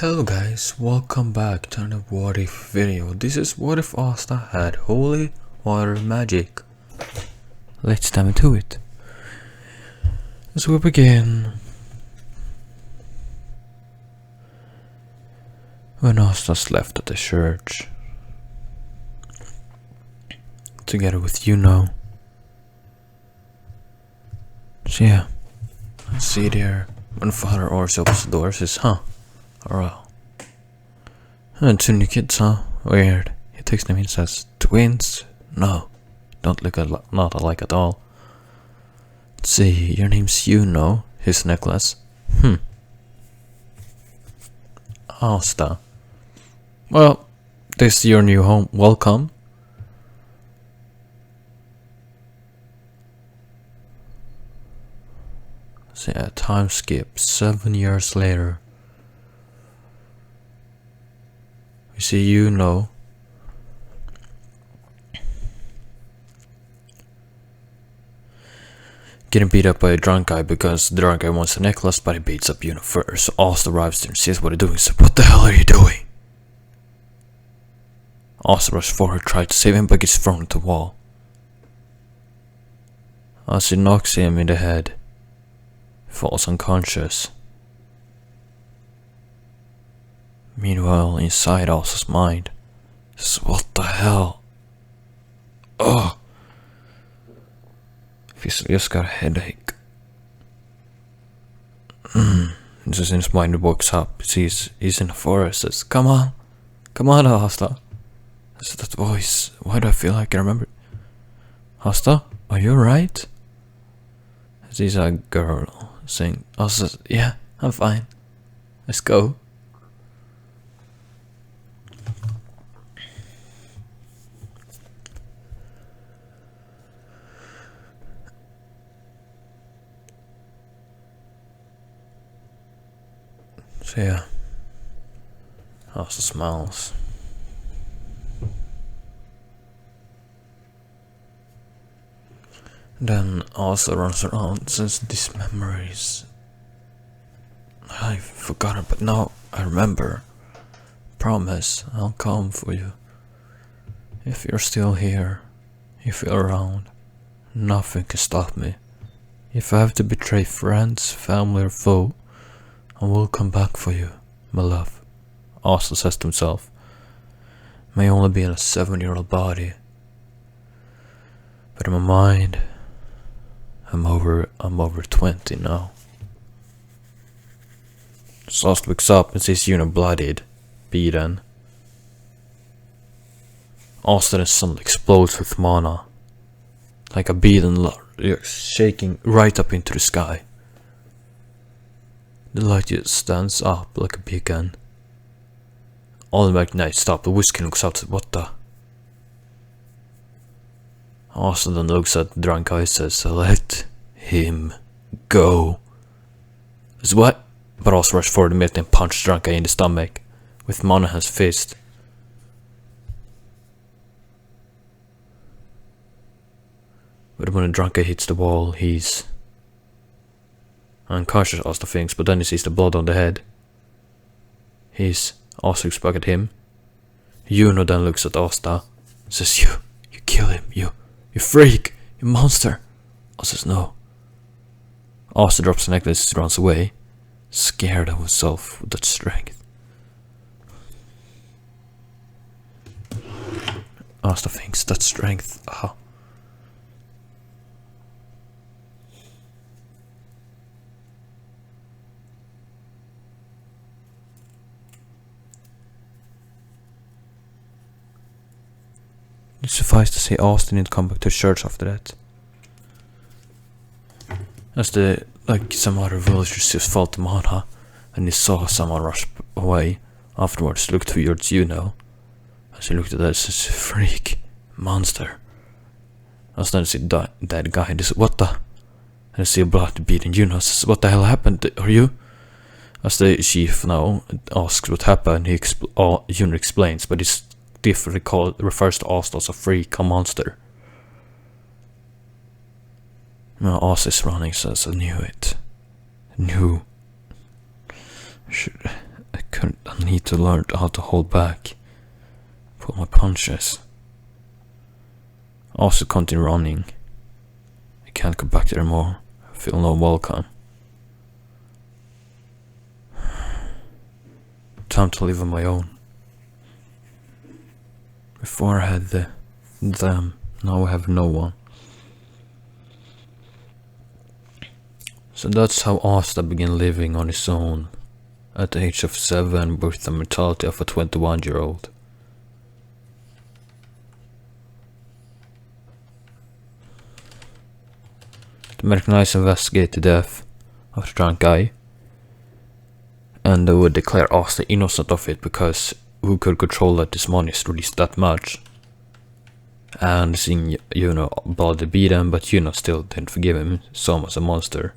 Hello guys, welcome back to another what if video. This is what if Asta had holy water magic. Let's dive into it. As we begin, when Asta's left at the church, together with So yeah, I see there when Father Ors opens the door, says, well. And two new kids, huh? Weird. He takes them in and says, twins? No, don't look not alike at all. Let's see, your name's his necklace. Asta. Well, this is your new home. Welcome. So yeah, time skip. 7 years later. We see getting beat up by a drunk guy because the drunk guy wants a necklace, but he beats up first. So Asta arrives there and sees what he's doing. So what the hell are you doing? Asta rushes forward, tries to save him, but gets thrown into the wall. As he knocks him in the head, he falls unconscious. Meanwhile, inside Asta's mind, what the hell? Ugh. He's just got a headache. Just in his mind, he wakes up. He's in the forest. Says, come on, Asta. That's that voice. Why do I feel like I remember? Asta, are you alright? She's a girl saying, Asta says, yeah, I'm fine. Let's go. So yeah, Asta smiles. Then Asta runs around since these memories. I've forgotten, but now I remember. Promise, I'll come for you. If you're still here, if you're around, nothing can stop me. If I have to betray friends, family or foe, I will come back for you, my love. Asta says to himself. May only be in a 7-year-old body, but in my mind, I'm over 20 now. So Asta wakes up and sees bloodied, beaten. Asta then suddenly explodes with mana, like a beaten shaking right up into the sky. The light just stands up like a beacon. All the night stop. The whiskey looks up. What the? Asta then looks at the drunk guy and says, let him go. Is what? But also rushes forward immediately and punches the drunk guy in the stomach with Monaghan's fist. But when the drunk guy hits the wall, he's unconscious, Asta thinks, but then he sees the blood on the head. He's also looks back at him. Then looks at Asta, says, you kill him, you freak, you monster. Asta says no. Asta drops the necklace and runs away, scared of himself with that strength. Asta thinks that strength, It suffices to say Asta didn't come back to church after that. As some other villagers just felt the mana, and he saw someone rush away. Afterwards, looked towards As he looked at that, says, freak, monster. As then I see that guy, and he says, what the? And I see a blood beating says, what the hell happened? Are you? As the chief now asks what happened, Juno explains, but he's differently refers to Asta as a freak, a monster. Now Asta is running, says, I knew it. I couldn't have need to learn how to hold back. Pull my punches. Also continue running. I can't go back there more. I feel no welcome. Time to live on my own. Before I had them, now I have no one. So that's how Asta began living on his own at the age of 7 with the mentality of a 21-year-old. The mechanized investigate the death of the drunk guy, and they would declare Asta innocent of it because who could control that this money is released that much? And seeing, Baldy beat him, but still didn't forgive him, saw him as a monster.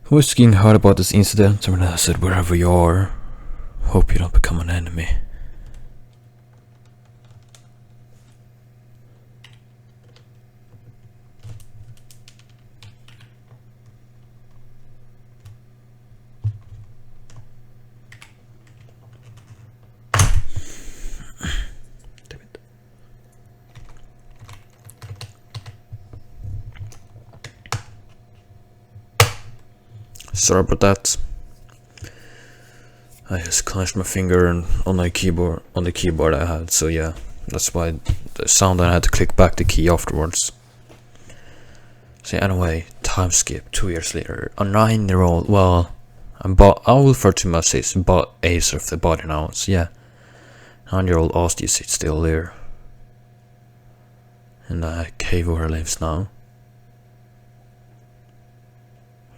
Whiskey heard about this incident and I said, wherever you are, hope you don't become an enemy. Sorry about that. I just clenched my finger on the keyboard I had, so yeah, that's why the sound I had to click back the key afterwards. So anyway, time skip 2 years later. A 9-year-old, well, I will refer to myself as bought Ace of the body now, so yeah. 9-year-old Asta is still there. In the cave where he lives now.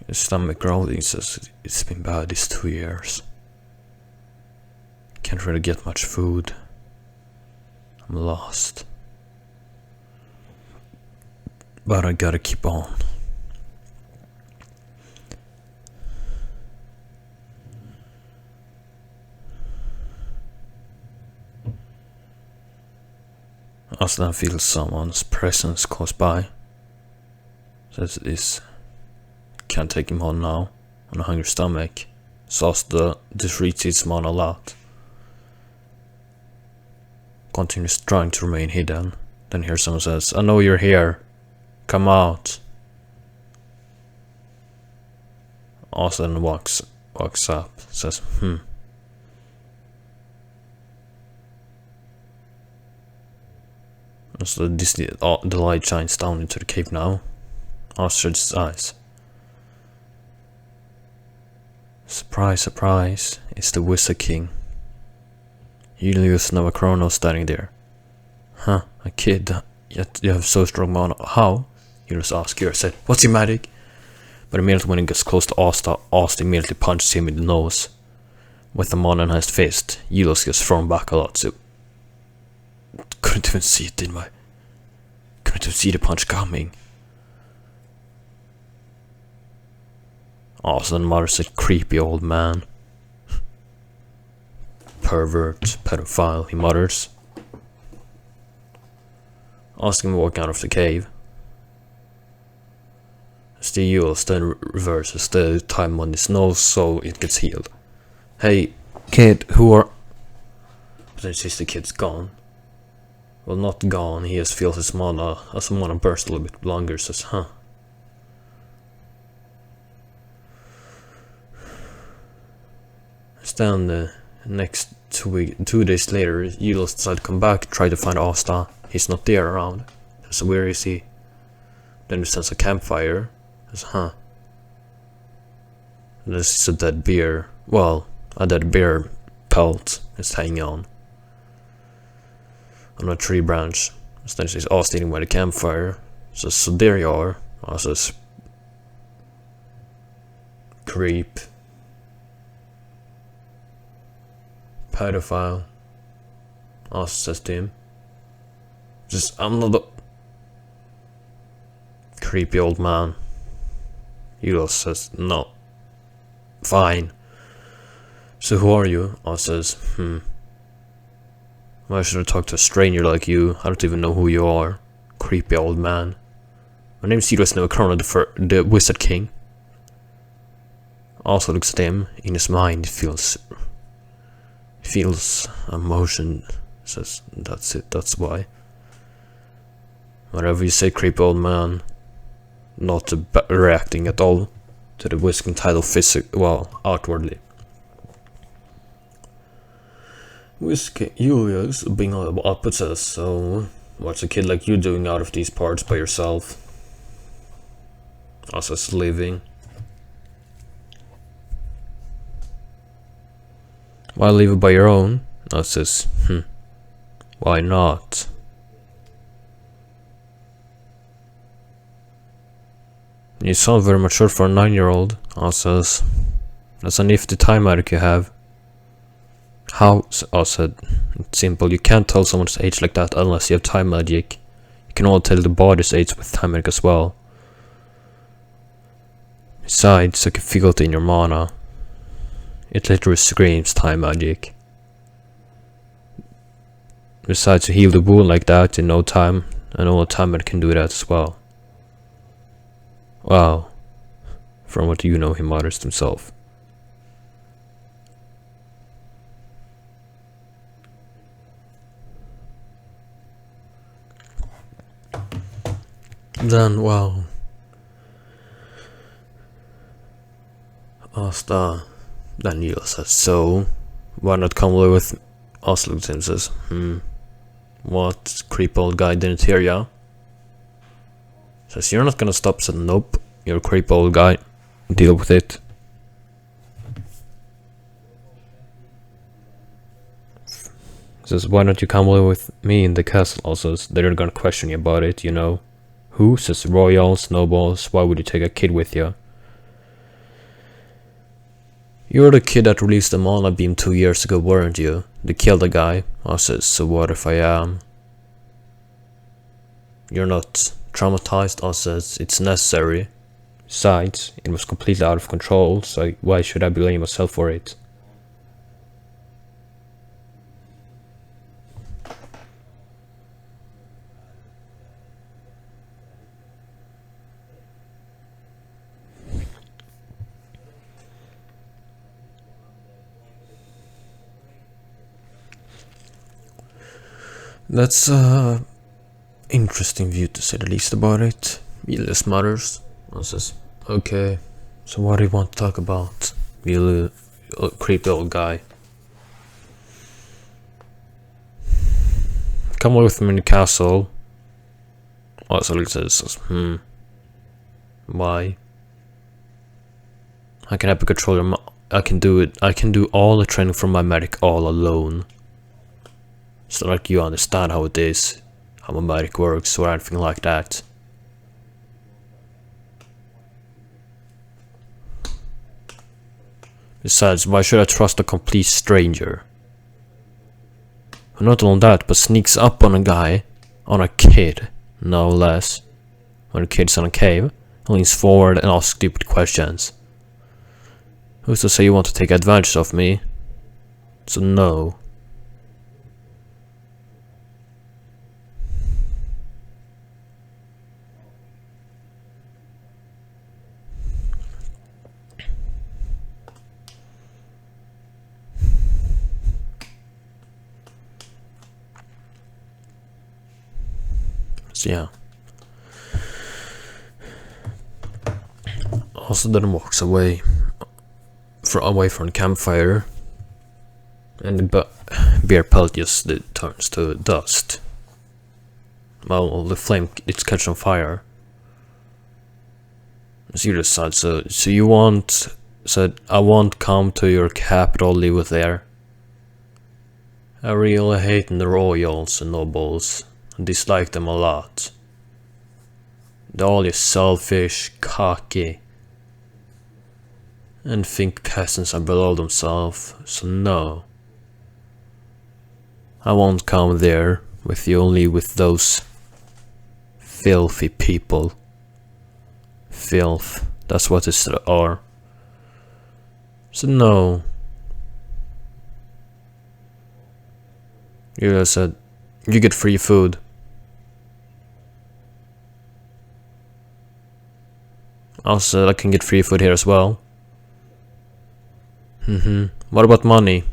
His stomach growling says it's been bad these 2 years. Can't really get much food. I'm lost. But I gotta keep on. Asta feels someone's presence close by. Says this. Can't take him on now, on a hungry stomach. So Asta just reads its man a lot. Continues trying to remain hidden. Then hears someone says, I know you're here. Come out. Asta then walks up, says, So the light shines down into the cave now. Asta shuts his eyes. Surprise, surprise, it's the Wizard King. Julius Novachrono standing there. Huh, a kid, yet you have so strong mana. How? Julius asks, curious, said, what's your magic? But immediately when he gets close to Asta, Asta immediately punches him in the nose. With the mana in his fist, Julius gets thrown back a lot, so couldn't even see it, didn't I? Couldn't even see the punch coming. Asta then mutters a creepy old man. Pervert, pedophile, he mutters. Asta can walk out of the cave. As the Jules then reverses the time on his nose so it gets healed. Hey, kid, who are... But then sees the kid's gone. Well, not gone, he just feels his mana, as the mana burst a little bit longer, says, huh. Then the next 2 days later, Jules decides to come back, try to find Asta. He's not there around. So where is he? Then he sends a campfire. Says, huh. And this is a dead bear. Well, a dead bear pelt is hanging on a tree branch. So then he says, Asta standing by the campfire. So there you are. Asta's creep. Pedophile. Asta says to him, I'm not a creepy old man. Jules says, no. Fine. So who are you? Asta says, Why should I talk to a stranger like you? I don't even know who you are. Creepy old man. My name's Julius Novachrono, the Wizard King. also looks at him. In his mind, he feels emotion. Says, that's it, that's why. Whatever you say, creepy old man. Not reacting at all to the whisking title outwardly. Whiskey Julius being all the opposites, so what's a kid like you doing out of these parts by yourself? Us living. Why leave it by your own? I says, why not? You sound very mature for a 9-year-old, I says. That's a nifty time arc you have. How? I said, it's simple, you can't tell someone's age like that unless you have time magic. You can all tell the body's age with time magic as well. Besides, I can feel it in your mana. It literally screams time magic. Besides, you heal the wound like that in no time, and all the time magic can do that as well. Wow. From what you know, he mutters to himself. Then, wow. Asta. Daniel says, so, why not come away with us? Looks at him, says, what? Creep old guy didn't hear ya? Says, you're not gonna stop. Said, nope, you're a creep old guy. Deal with it. Says, why don't you come away with me in the castle? Also, they're gonna question you about it, you know. Who? Says, royals, nobles, why would you take a kid with you? You're the kid that released the mana beam 2 years ago, weren't you? They killed a guy. I says, so what if I am? You're not traumatized. I says, it's necessary. Besides, it was completely out of control, so why should I blame myself for it? That's interesting view to say the least about it. Julius mutters. I says, okay, so what do you want to talk about? Julius, creepy old guy. Come with me in the castle. Also says, why? I can help you control your I can do it. I can do all the training from my medic all alone. It's not like you understand how it is, how my magic works or anything like that. Besides, why should I trust a complete stranger? Who not only that, but sneaks up on a guy, on a kid, no less, when the kid's in a cave, and leans forward and asks stupid questions. Who's to say you want to take advantage of me? So no. So yeah. Also then walks away from the campfire, and the beer pellet just turns to dust. Well, the flame, it's catching on fire. So you decide, so you want, said, I won't come to your capital, live with there. I really hate the royals and nobles. Dislike them a lot. They're all just selfish, cocky, and think peasants are below themselves, so no. I won't come there with you, only with those filthy people. Filth, that's what it are. So no. You said, you get free food. Also, I can get free food here as well. What about money?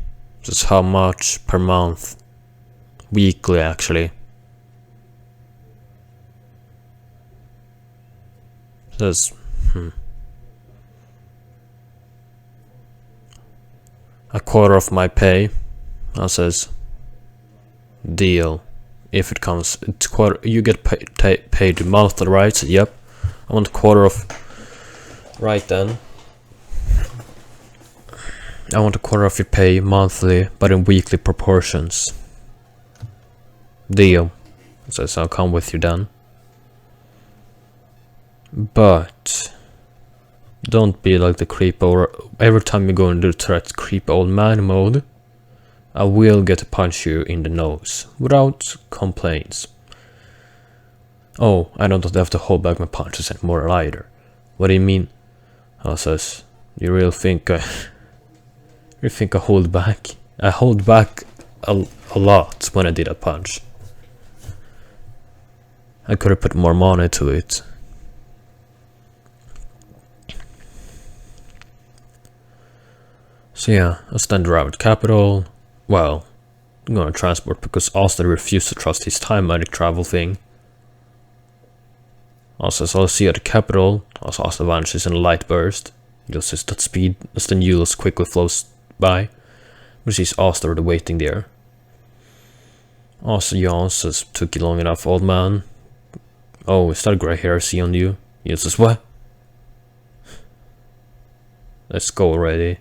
Just how much per month? Weekly, actually. Says, a quarter of my pay. I says, deal. If it comes, it's quarter. You get paid monthly, right? So, yep. I want a quarter of. Right then. I want a quarter of your pay monthly, but in weekly proportions. Deal. Says I'll come with you then. But don't be like the creep, or every time you go into that creep old man mode, I will get to punch you in the nose without complaints. Oh, I don't have to hold back my punches anymore either. What do you mean? I says, you really think I hold back? I hold back a lot when I did a punch. I could have put more money to it. So yeah, I stand around with capital. Well, I'm gonna transport because Asta refused to trust his time magic travel thing. Also, so I'll see you at the capital. Also, Asta vanishes in a light burst. You'll see that speed as the Newell's quickly flows by. We see Asta already waiting there. Also, Jan says, took you long enough, old man. Oh, is that grey hair I see on you? He says, what? Let's go already.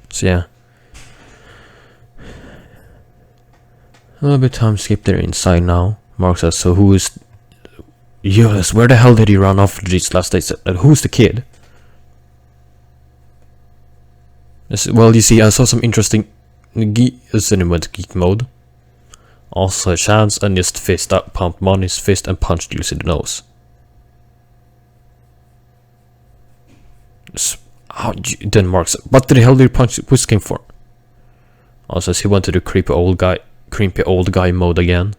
So yeah. A little bit time skip, they're inside now. Mark says, so who is... Yes, where the hell did he run off these last days? Who's the kid? Well, you see, I saw some interesting... Then went to geek mode. Also a chance and just fist up, pumped Money's fist and punched Jules in the nose. Then Mark said, what the hell did you punch Whisking for? Also, he went to the creepy old guy mode again.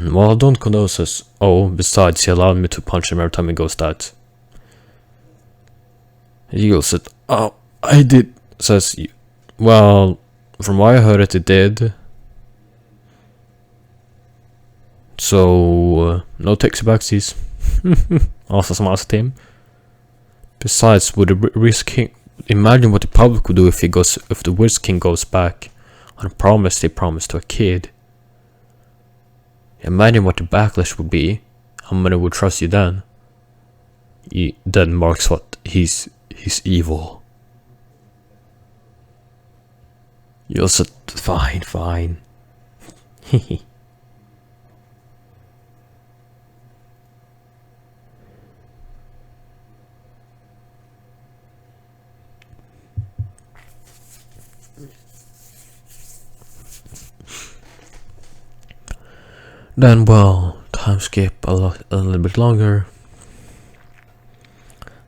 Well, don't condone says, oh, besides, he allowed me to punch him every time he goes that. Eagle said, oh, I did, says, well, from what I heard it did. So, no taxi backsies. Also smiles at him. Besides, would the Risk King imagine what the public would do if the Risk King goes back on a promise they promised to a kid? Imagine what the backlash would be. How many would trust you then? Then marks what he's evil. You'll say, fine. Then, well, time skip a little bit longer.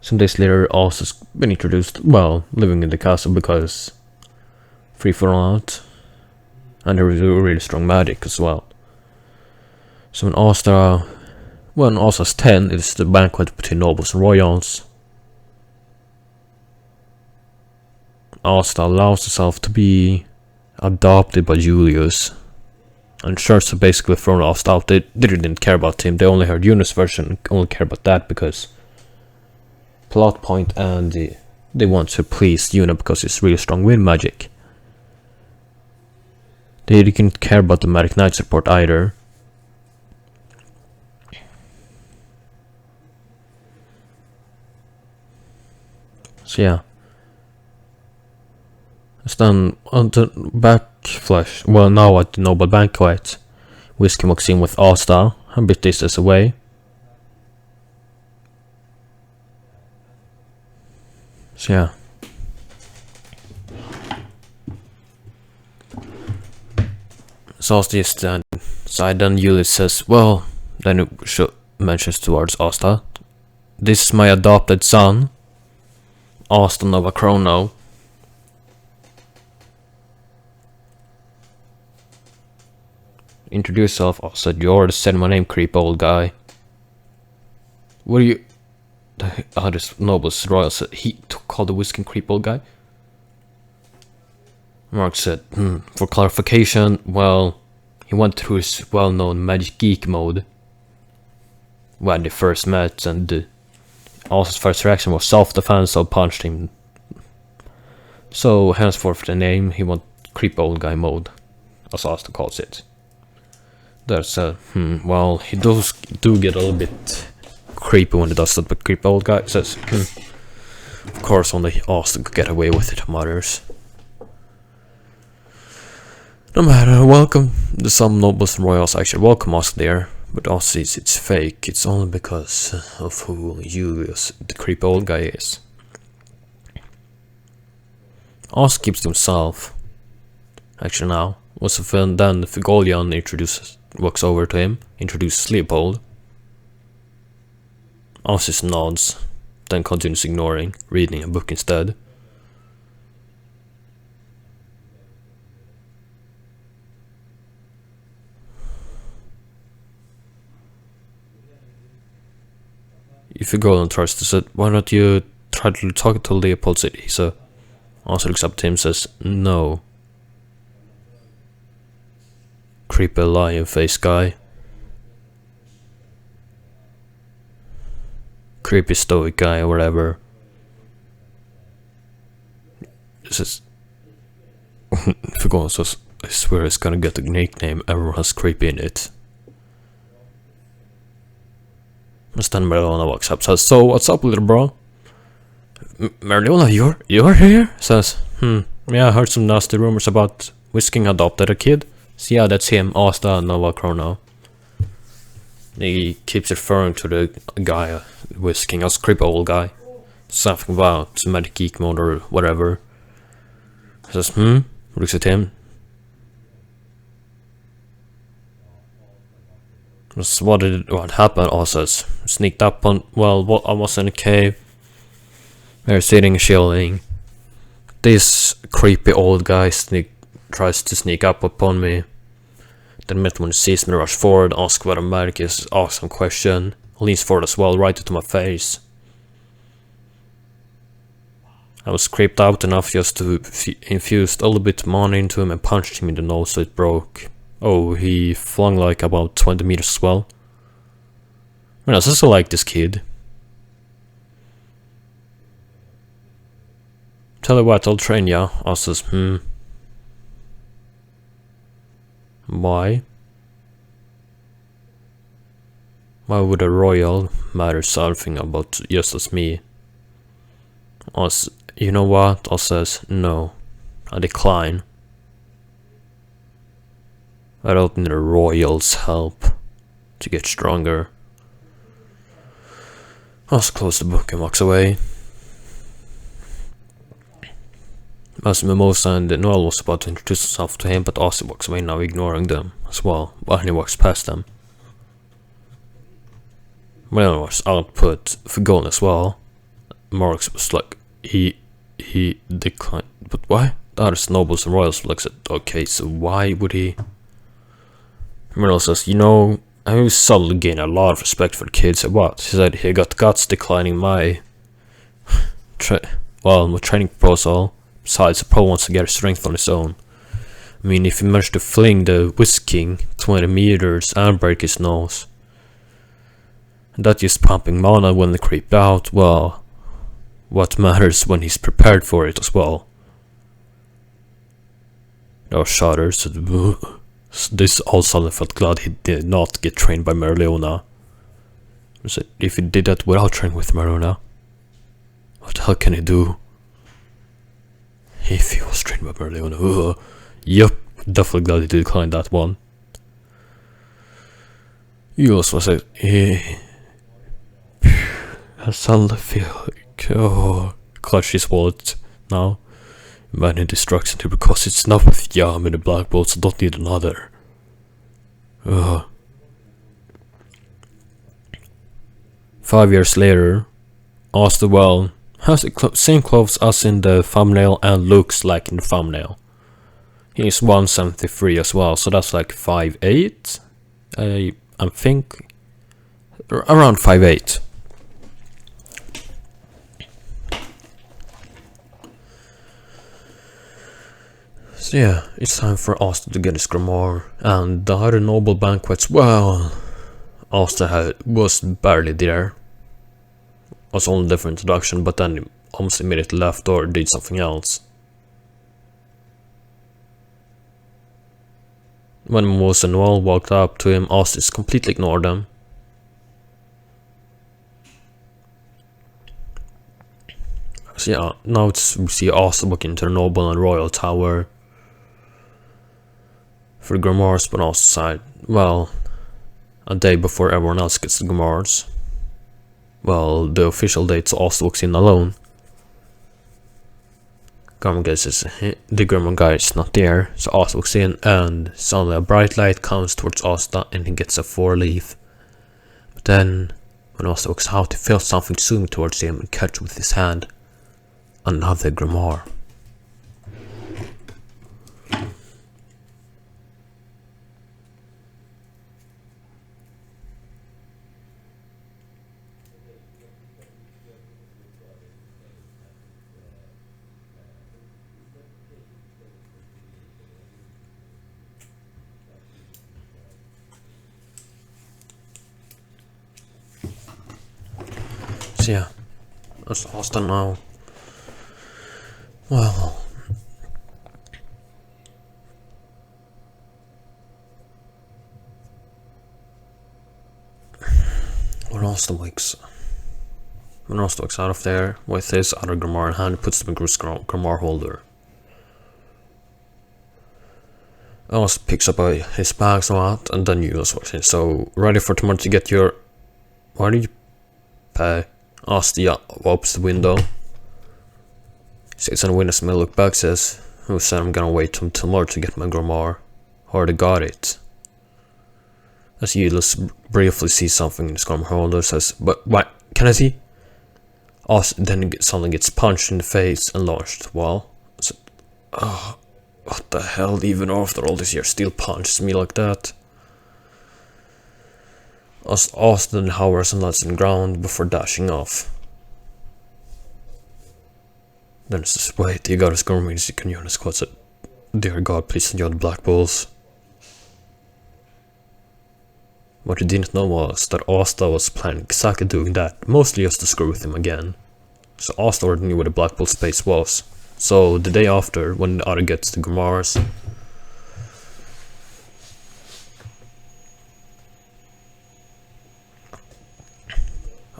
Some days later, Asta's been introduced, well, living in the castle because free for out, and there is a really strong magic as well. So when Asta's 10, it's the banquet between nobles and royals. Asta allows herself to be adopted by Julius. And Church have basically thrown Asta out. They didn't care about him. They only heard Eunice's version, only care about that because plot point, and they want to please Una because it's really strong wind magic. They didn't care about the Magic Knights report either. So yeah. It's done on the backflash. Well, now at the Noble Banquet, Whiskey walks in with Asta and bit distance away. So yeah. So Asta is then side, then Julius says, well, then it mentions towards Asta, this is my adopted son, Asta Nova Chrono. introduce yourself. I said, you're the said my name, creep old guy. What are you? The other nobles royal said, he called the whisking creep old guy. Mark said, for clarification, well, he went through his well-known magic geek mode when they first met, and also his first reaction was self-defense, so punched him. So henceforth the name, he went creep old guy mode, as Asta calls it. That's well, he does get a little bit creepy when he does that, but creep old guy says, of course only Asta could get away with it, mothers. No matter, welcome. Some nobles and royals actually welcome us there, but us says it's fake. It's only because of who you, the creepy old guy, is. Us keeps to himself. Actually, now, was then Figolian walks over to him, introduces Leopold. Us just nods, then continues ignoring, reading a book instead. If you go and tries to say, why don't you try to talk to Leopold City? So also looks up to him and says, no. Creepy lion face guy. Creepy stoic guy or whatever. This is if you go, so I swear it's gonna get a nickname, everyone has creepy in it. Then Merleona walks up, says, so what's up, little bro? Merleona, you're here? Says, yeah, I heard some nasty rumors about Whisking adopted a kid. So yeah, that's him, Asta Nova Chrono. He keeps referring to the guy Whisking as creepy old guy. Something about magic geek mode or whatever. Says, looks at him. What happened? Also sneaked up on. Well, I was in a cave. They're sitting chilling. This creepy old guy tries to sneak up upon me. Then when he sees me, rush forward, ask what a magic is, ask some question, leans forward as well, right into my face. I was creeped out enough just to infuse a little bit of money into him and punched him in the nose so it broke. Oh, he flung like about 20 meters as well. I mean, I also like this kid. Tell you what, I'll train ya. I says, Why? Why would a royal matter something about just as me? You know what? I says, no. I decline. I don't need a royal's help to get stronger. Oz closes the book and walks away. As Mimosa and Noel was about to introduce himself to him, but Ozzy walks away now, ignoring them as well, while he walks past them. Well, was output for goal as well. Marks was like, he declined. But why? The other nobles and royals looks at, okay, so why would he? Merle says, you know, I suddenly gained a lot of respect for the kids. What? He said he got guts declining my my training proposal. Besides, the pro wants to get strength on his own. I mean, if he managed to fling the Whisking 20 meters and break his nose, and that just pumping mana when they creeped out, well, what matters when he's prepared for it as well? No shudders. This all suddenly felt glad he did not get trained by Merleona. If he did that without training with Merleona, what the hell can he do? If he was trained by Merleona, yep, definitely glad he declined that one. You also said, I suddenly feel like, clutch his wallet now. Man in destruction too, because it's not with Yam in the black bolt, so don't need another. 5 years later, Asta has the same clothes as in the thumbnail and looks like in the thumbnail. He's 173 as well, so that's like 5'8". I think around 5'8". So yeah, it's time for Asta to get his grimoire, and the other noble banquets, well, Asta was barely there. Was only there for introduction, but then almost immediately left or did something else. When Mose and Noel walked up to him, Asta just completely ignored them. So yeah, now we see Asta walk into the noble and royal tower for the grimoires, but also side, well, a day before everyone else gets the grimoires. Well, the official date, so Asta walks in alone. Grimoire guesses the Grimoire guy is not there, so Asta walks in, and suddenly a bright light comes towards Asta, and he gets a 4-leaf. But then, when Asta walks out, he feels something zoom towards him and catch with his hand another grimoire. So yeah, that's Asta now. Well, when Asta wakes out of there with his other grimoire in hand, puts them in his grimoire holder. Asta picks up his bags and what, and then you also walks in. So ready for tomorrow to get your. Why do you pay? Asta opens the window. Sits on the window and look back, says, "Who said I'm gonna wait till tomorrow to get my grimoire? Already got it." As Yudlis briefly sees something in his grimoire holder, says, "But what? Can I see?" Asta then suddenly gets punched in the face and launched. Well, so, what the hell? Even after all these years, still punches me like that. Asta then hovers and lands on the ground before dashing off. Then it says, "Wait, you got a score means you can join the squad." Said, "Dear God, please enjoy the Black Bulls." What he didn't know was that Asta was planning exactly doing that, mostly just to screw with him again. So Asta already knew where the Black Bull space was. So the day after, when the other gets the grimoires,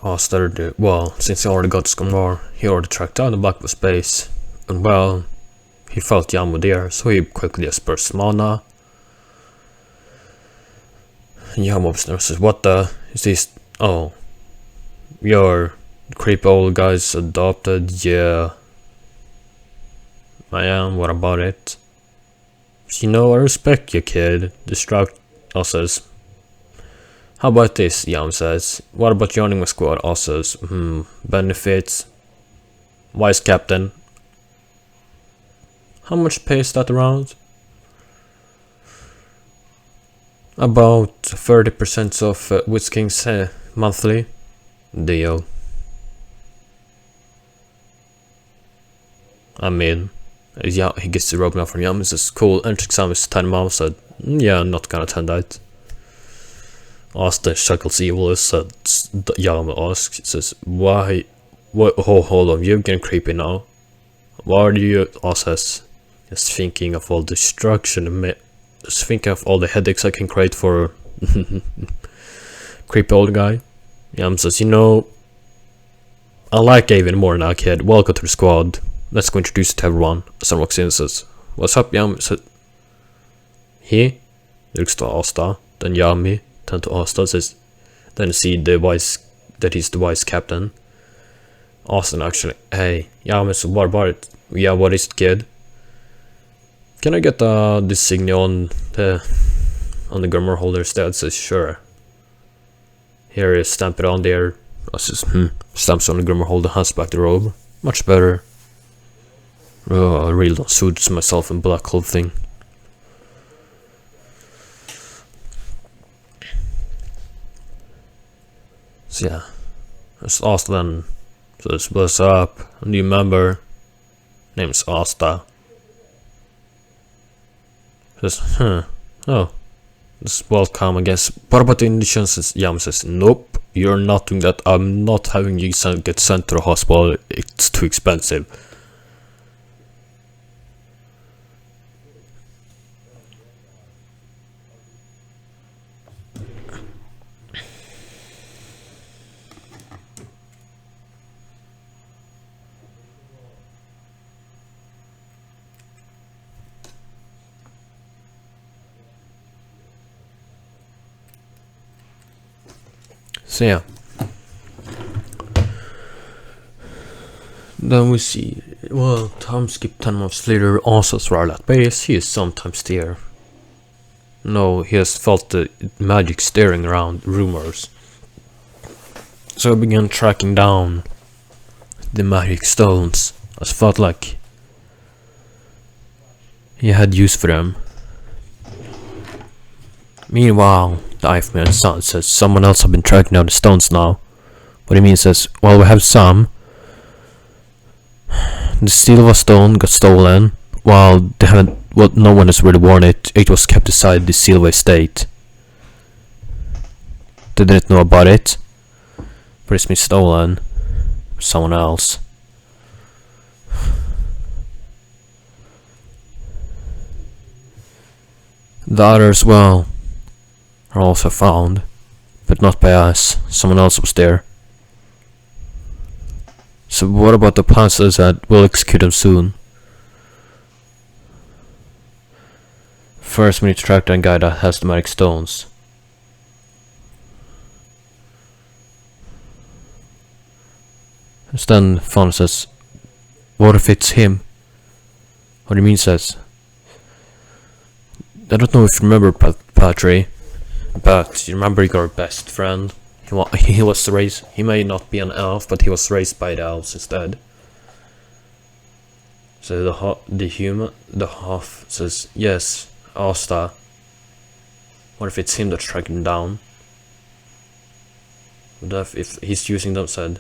Asta, well, since he already got the grimoire, he already tracked down the Black Bull space, and well, he felt Yamu there, so he quickly dispersed mana. Yamu upstairs says, "What the is this? Oh, your creepy old guy's adopted? Yeah, I am. What about it?" "You know, I respect you, kid." Distract says, "How about this?" Yam says. "What about joining my squad?" Says, benefits. Vice captain. How much pay is that around? About 30% of Witch King's monthly deal. I mean, yeah, he gets the rope now from Yam. He says, "Cool, entrance exam is 10 months." Said, "Yeah, I'm not gonna attend that." Asta chuckles evil, said Yam asks, says, "Why? What? Oh, hold on, you're getting creepy now. Why are you?" Asta says, "Just thinking of all the destruction, just thinking of all the headaches I can create for creepy old guy." Yam says, "You know, I like you even more now, kid. Welcome to the squad. Let's go introduce you to everyone." Someone walks in and says, "What's up, Yam?" Said, "He?" Looks to Asta, then Yami, then to Asta, says, then see that he's the vice captain. Asta actually, "Hey, Yami, so what about it?" "Yeah, what is it, kid?" "Can I get this signal on the grimoire holder instead?" Says, "Sure." "Here is, stamp it on there." I says, Stamps on the grimoire holder, hands back the robe. Much better. Oh, I really don't suit myself in black clothing. So yeah, it's Asta then says, what's up? New member. Name's Asta. Says, oh, this is welcome, I guess. What about the Indonesian? Says, Yam says, nope, you're not doing that. I'm not having you get sent to the hospital. It's too expensive. So yeah. Then we see, well, time skip 10 months later, Asa's right at base. He is sometimes there. No, he has felt the magic staring around rumors. So I began tracking down the magic stones. I felt like he had use for them. Meanwhile, the Eichmann's son says someone else have been tracking down the stones now. What he means is, well, we have some. The silver stone got stolen, while they haven't. Well, no one has really worn it. It was kept inside the silver estate. They didn't know about it, but it's been stolen by someone else. The others, well, are also found, but not by us. Someone else was there. So what about the plans that we'll execute them soon? First we need to track down guy that has the magic stones. And then Fawn says, what if it's him? What do you mean says? I don't know if you remember Patry, but you remember your best friend? He was raised, he may not be an elf, but he was raised by the elves instead. So the half says, yes, Asta. What if it's him that's tracking him down? What if he's using them said?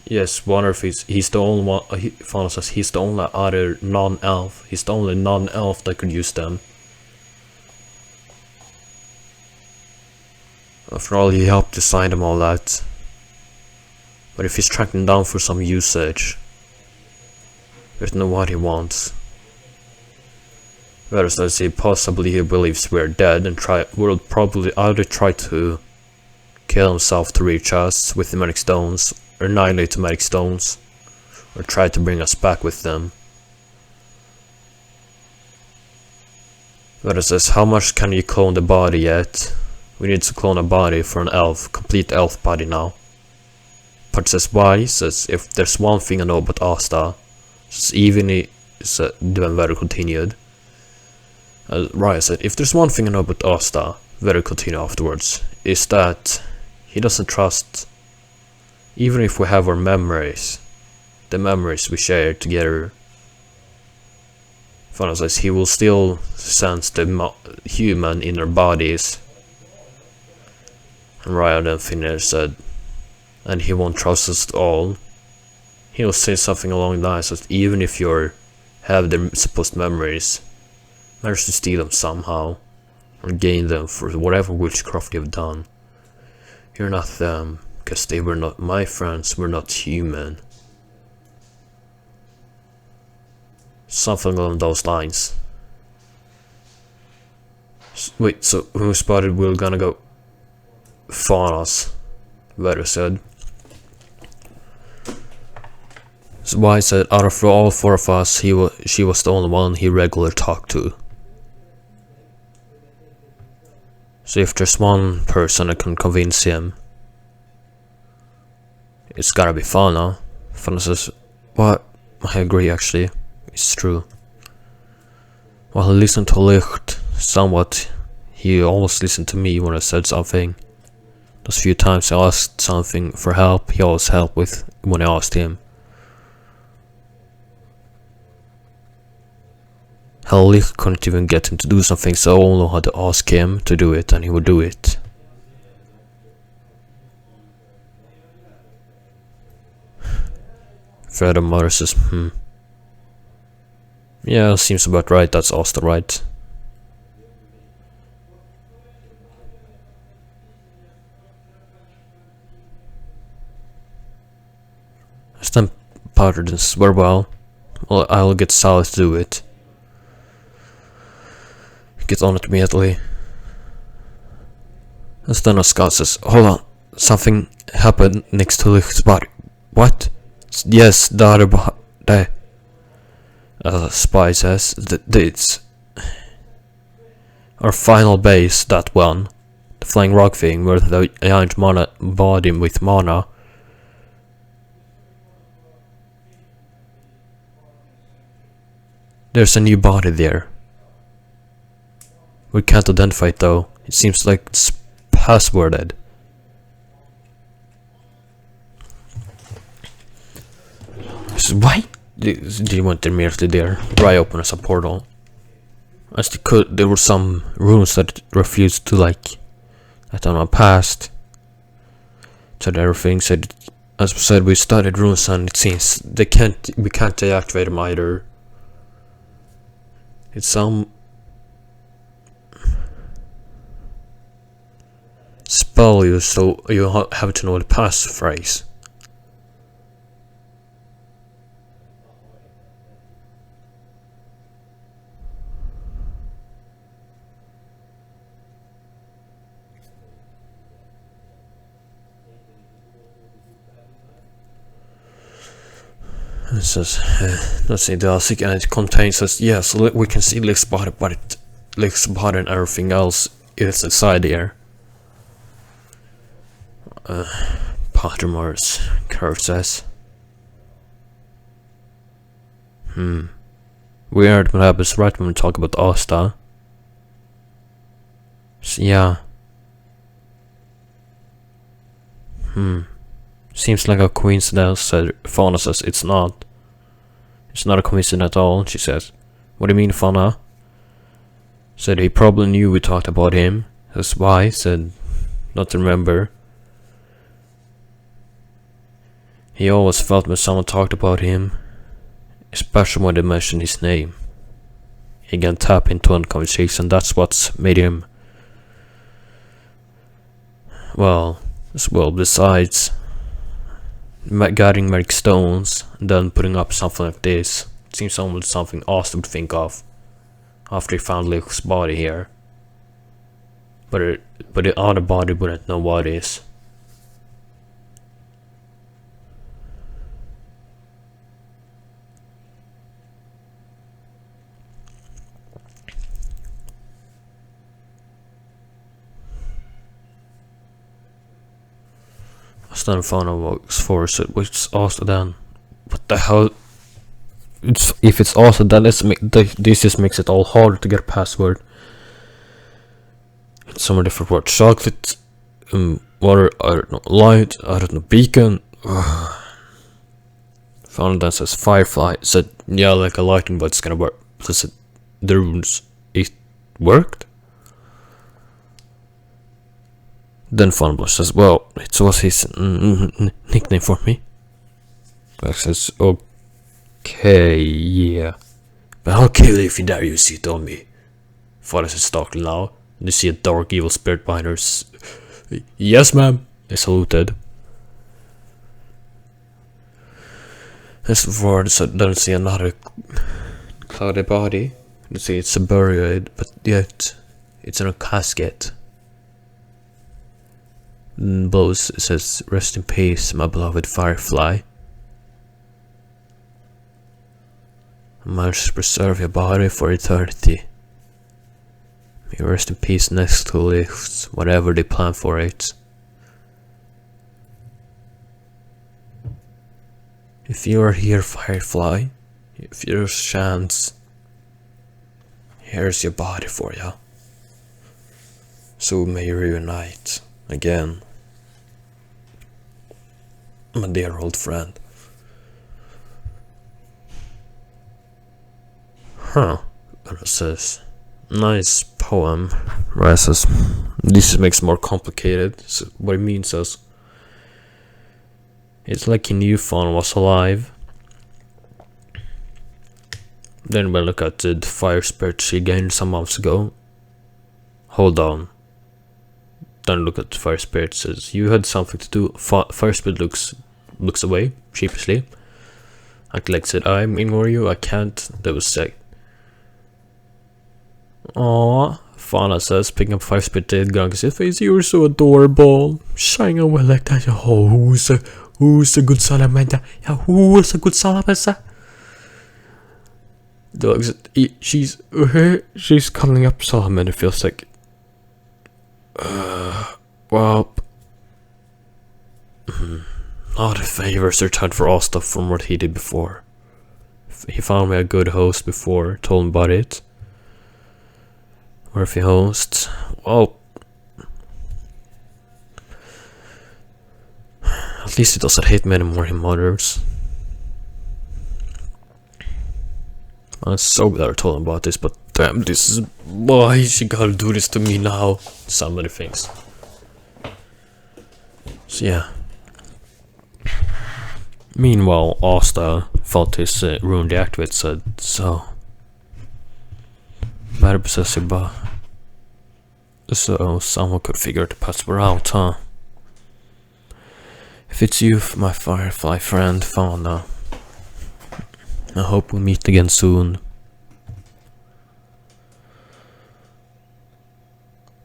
Yes, wonder if he's the only one, Fauna says he's the only other non-elf. He's the only non-elf that could use them. After all, he helped design them all that. But if he's tracking them down for some usage, we don't know what he wants. Whereas let's say possibly he believes we're dead and will probably either try to kill himself to reach us with the magic stones, or annihilate the magic stones, or try to bring us back with them. Whereas says, how much can you clone the body yet? We need to clone a body for an elf, complete elf body now. But says why? Says if there's one thing I know about Asta, says even then very continued. Raya said if there's one thing I know about Asta, very continue afterwards, is that he doesn't trust, even if we have our memories, the memories we share together. Fana says he will still sense the human in our bodies. And Raya then finished said, and he won't trust us at all. He'll say something along the lines that even if you have their supposed memories, manage to steal them somehow, or gain them for whatever witchcraft you've done, you're not them, because they were not my friends, were not human. Something along those lines. Wait, so who spotted we're gonna go Faunas? Veru said. So why said out of all four of us, she was the only one he regularly talked to. So if there's one person that can convince him, it's gotta be Fauna. Fauna says, what? I agree actually, it's true. While he listened to Licht somewhat, he always listened to me when I said something. Those few times I asked something for help, he always helped with when I asked him. Hell, Lee couldn't even get him to do something, so I only had to ask him to do it, and he would do it. Fred and Mother says, yeah, seems about right, that's Asta, right? Stan powdered and swear well. I'll get Sally to do it. He gets on it immediately. And then Scott says, hold on, something happened next to Lich's body. What? Yes, the other body. Spy says, it's our final base, that one. The flying rock thing, where the giant mana body with mana. There's a new body there. We can't identify it though. It seems like it's passworded. So why? They went immediately there. Right open as a portal. As they could, there were some runes that refused to, like, I don't know, passed. Said everything. Said, as we said, we studied runes and it seems we can't deactivate them either. It's some spell you, so you have to know the passphrase. It says, let's see, the ASIC, and it contains us. Yeah, so we can see Lich's body, but Lich's body and everything else is inside here. Pottermore's curve says. Weird what happens right when we talk about Asta. So, yeah. Seems like a coincidence, said Fauna says. It's not. It's not a coincidence at all, she says. What do you mean, Fauna? Said he probably knew we talked about him. That's why, said not to remember. He always felt when someone talked about him, especially when they mentioned his name. He can tap into a conversation, that's what's made him. Well, besides gathering magic stones and then putting up something like this, it seems almost something Asta would think of after he found Lich's body here. But the other body wouldn't know what it is. Then Fauna walks forward, so it's Asta then. What the hell? If it's Asta, then this just makes it all harder to get a password. It's some different words. Chocolate, water, I don't know, light, I don't know, beacon. Fauna then says firefly. Said, yeah, like a lightning, but it's gonna work. So said, the runes, it worked? Then Funbush says, well, it was his nickname for me. Black says, okay, yeah. But I'll kill you if you dare use it on me. Father says, talking loud. You see a dark evil spirit behind her. Yes, ma'am. They saluted. As before, don't see another cloudy body. You see it's buried, but yet it's in a casket. Bose says, rest in peace, my beloved firefly. I managed to preserve your body for eternity. May you rest in peace next to Lich's, whatever they plan for it. If you are here, firefly, if there's a chance, here's your body for you. So may you reunite again, my dear old friend. And it says, nice poem. Right, says, this makes it more complicated. So what it means is, it's like he knew Fawn was alive. Then we look at the fire spirit she gained some months ago. Hold on. Then look at the fire spirit, says, you had something to do. Fire spirit looks away, sheepishly. Like said, I'm ignoring you, I can't. That was sick. Aww, Fauna says, picking up fire spirit dead Gunky's face, you're so adorable. Shining away like that. Oh, who's a good salamandra? Yeah, who's a good salamandra? She's coming up salamander, feels like. Well, not if favors returned for Asta from what he did before. He found me a good host before, told him about it. Worthy host. Well, at least he doesn't hate me anymore, him mothers. I'm so glad I told him about this, but damn, this is why she gotta do this to me now. So many things. So yeah. Meanwhile, Asta felt his rune deactivate, said, so. Better possessive, but. So someone could figure the password out, huh? If it's you, my firefly friend, Fauna. I hope we'll meet again soon.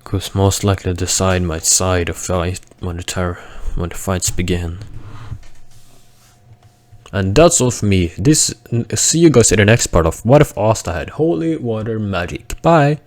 Cause most likely decide my side of fight when the fights begin. And that's all for me. See you guys in the next part of What If Asta Had Holy Water Magic. Bye!